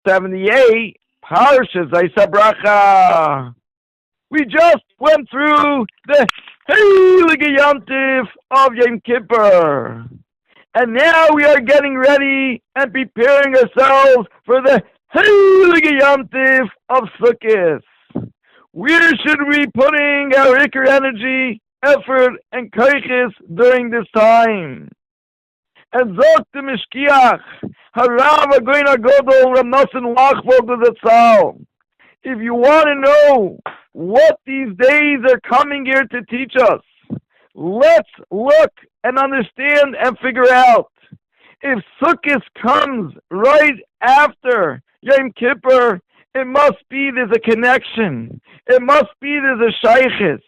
78, Parshas Bracha. We just went through the Heilige Yom Tif of Yom Kippur. And now we are getting ready and preparing ourselves for the Heilige Yom Tif of Sukkot. Where should we be putting our ikar energy, effort, and koiches during this time? And Zok the Mishkiach, Harav Agoin Agodol Reb Nosson Lakewood Zatzal. If you want to know what these days are coming here to teach us, let's look and understand and figure out. If Sukkot comes right after Yom Kippur, it must be there's a connection. It must be there's a shaykhis.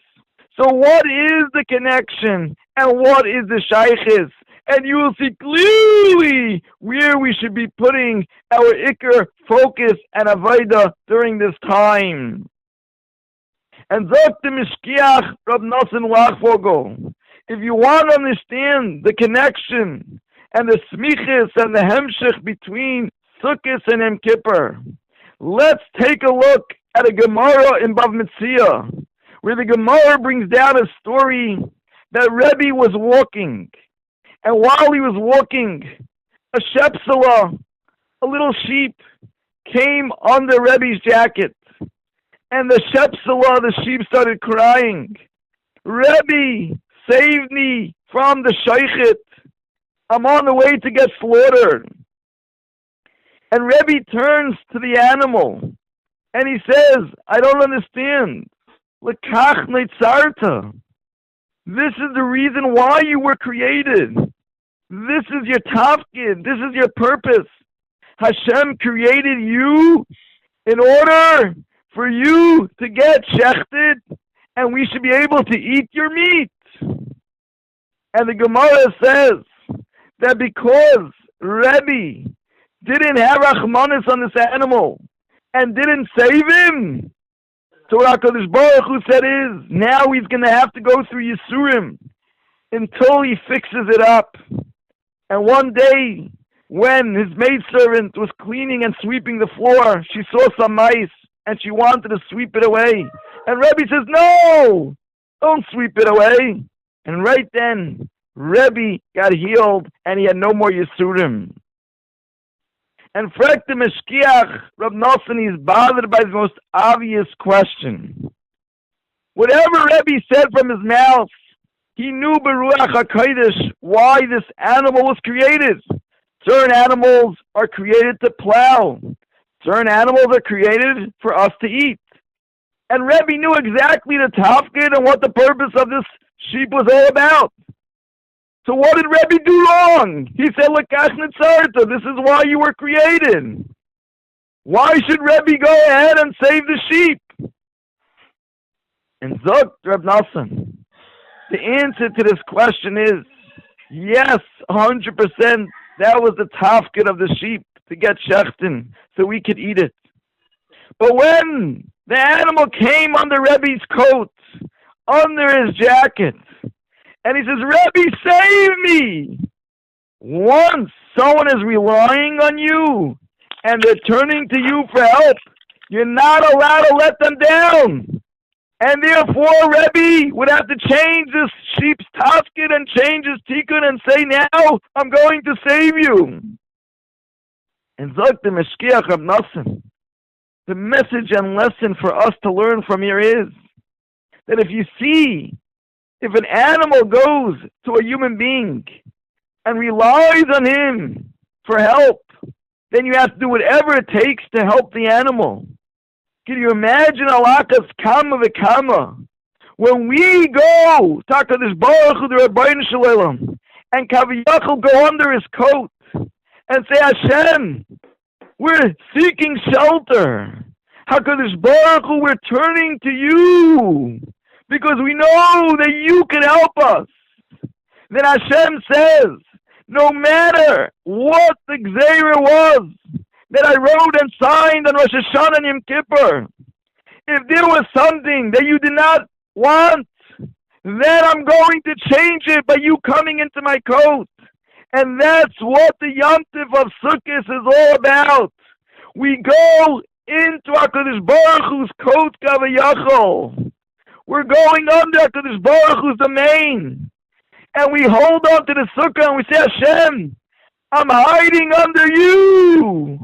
So what is the connection and what is the shaykhis? And you will see clearly where we should be putting our ikar focus and avodah during this time. And Zok the Mishkiach Reb Nosson Lakewood, if you want to understand the connection and the smichis and the hemshich between Sukkot and Yom Kippur, let's take a look at a Gemara in Bav Metzia, where the Gemara brings down a story that Rebbi was walking. And while he was walking, a shepsela, a little sheep, came under Rebbi's jacket. And the shepsela, the sheep, started crying, "Rebbi, save me from the shaykhit. I'm on the way to get slaughtered." And Rebbi turns to the animal, and he says, "I don't understand. Lekach neitzarta. This is the reason why you were created. This is your tafkid. This is your purpose. Hashem created you in order for you to get shechted, and we should be able to eat your meat." And the Gemara says that because Rebbi didn't have rachmanis on this animal and didn't save him, so what HaKadosh Baruch Hu said is, now he's going to have to go through Yisurim until he fixes it up. And one day, when his maidservant was cleaning and sweeping the floor, she saw some mice, and she wanted to sweep it away. And Rebbi says, "No, don't sweep it away." And right then, Rebbi got healed, and he had no more Yisurim. And Frek the Mishkiach, Reb Nosson, is bothered by the most obvious question. Whatever Rebbi said from his mouth, he knew Beruach HaKodesh why this animal was created. Certain animals are created to plow. Certain animals are created for us to eat. And Rebbi knew exactly the tafkid and what the purpose of this sheep was all about. So what did Rebbi do wrong? He said, "Lekach netzarta, this is why you were created." Why should Rebbi go ahead and save the sheep? And Zok Reb Nosson, the answer to this question is, yes, 100%, that was the tafkid of the sheep, to get shechten, so we could eat it. But when the animal came under Rebbi's coat, under his jacket, and he says, "Rebbi, save me." Once someone is relying on you, and they're turning to you for help, you're not allowed to let them down. And therefore, Rebbi would have to change this sheep's tafkid and change his tikkun and say, "Now I'm going to save you." And Zok the Mishkiach Reb Nosson, the message and lesson for us to learn from here is that if an animal goes to a human being and relies on him for help, then you have to do whatever it takes to help the animal. Can you imagine alakas kama v'kama? When we go, HaKadosh Baruch Hu, the Rabbeinu Shalom, and Kav HaBitachon go under his coat and say, "Hashem, we're seeking shelter. HaKadosh Baruch Hu, we're turning to you because we know that you can help us." Then Hashem says, no matter what the Gzeira was that I wrote and signed on Rosh Hashanah and Yom Kippur, if there was something that you did not want, then I'm going to change it by you coming into my coat. And that's what the Yom Tif of Sukkot is all about. We go into HaKadosh Baruch Hu's coat Kav HaBitachon. We're going under HaKadosh Baruch Hu's domain. And we hold on to the sukkah and we say, Hashem, I'm hiding under you.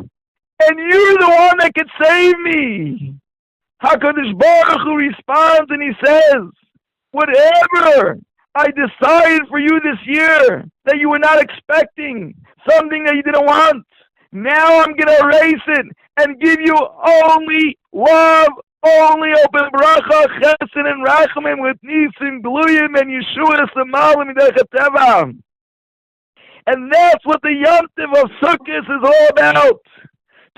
And you're the one that can save me. HaKadosh Baruch Hu responds and he says, whatever I decided for you this year that you were not expecting, something that you didn't want, now I'm going to erase it and give you only love, only open bracha, chesed, and rachamim with nisim, gluyim, and yeshuas, and malim, and and that's what the Yom Tiv of Sukkot is all about.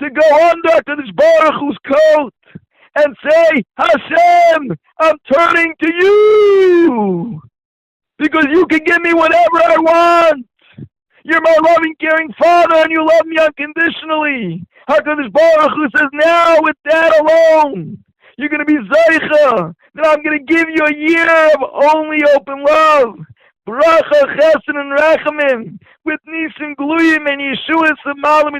To go under HaKadosh Baruch Hu's coat and say, Hashem, I'm turning to you. Because you can give me whatever I want. You're my loving, caring Father, and you love me unconditionally. HaKadosh Baruch Hu says, now with that alone, you're going to be Zaycha. Then I'm going to give you a year of only open love. Bracha, Chesed, and Rachamim. With Nisim, Gluyim, and Yeshuas, and Malam,